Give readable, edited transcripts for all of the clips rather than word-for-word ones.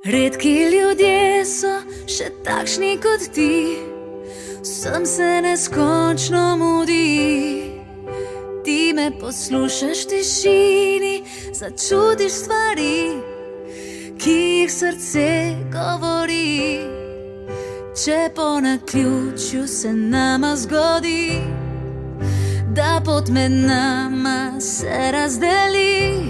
Redki ljudje so še takšni kot ti, vsem se neskončno mudi. Ti me poslušaš v tišini, začutiš stvari, ki jih srce govori. Če po naključju se nama zgodi, da pot med nama se razdeli,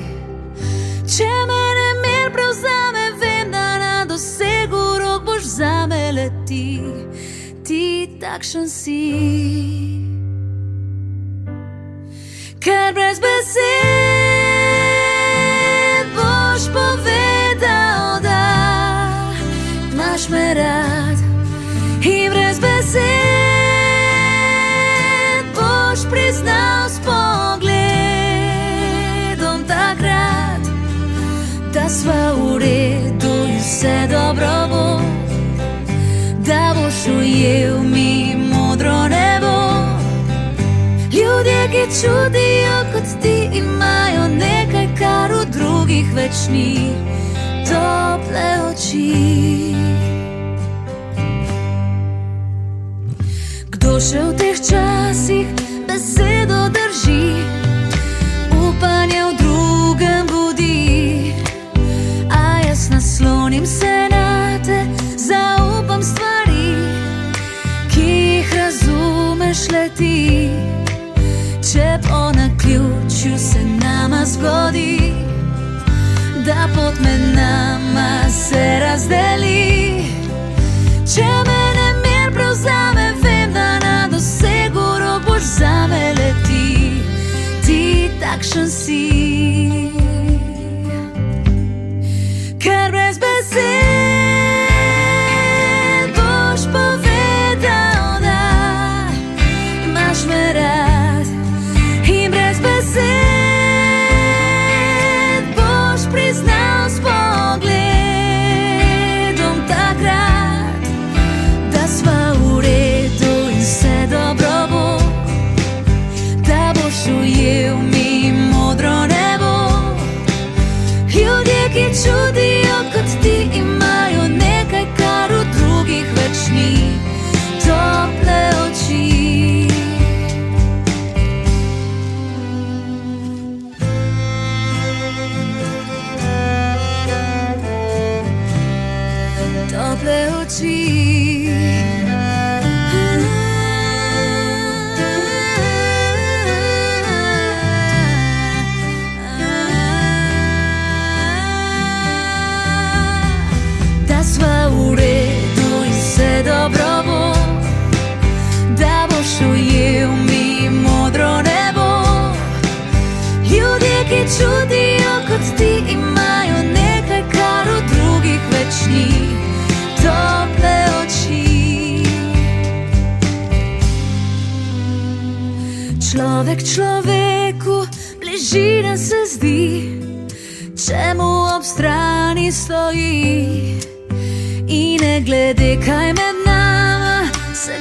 če me nemir prevzame, vem, da na dosegu rok boš zame le ti, ti takšen si. Ker brez besed boš povedal, da imaš me rad, in brez besed boš priznal s pogledom takrat, da sva v redu in vse dobro bo, da boš ujel mi modro nebo. Ljudje, ki čudijo kot ti, imajo nekaj, kar v drugih več ni, tople oči. Kdo še v teh časih besedo drži, upanje v drugem budi, a jaz naslonim se na te, zaupam stvari, ki jih razumeš le ti. Če po naključju se nama zgodi, da pot med nama se razdeli, če me nemir prevzame, vem, da na dosegu rok boš zame le ti, ti takšen si. Ker brez besed boš povedal, da imaš me rad, boš priznal s pogledom takrat, da sva v redu in vse dobro bo, da boš ujel mi modro nebo. Ljudje, ki čudijo kot ti, imajo nekaj, kar v drugih več ni, tople oči. Tople oči. Da sva v redu in vse dobro bo, da boš ujel mi modro nebo. Ljudje, ki čudijo kot ti, imajo nekaj, kar v drugih več ni, tople oči. Človek človeku bližina se zdi, če mu ob strani stoji, in ne glede kaj med nama se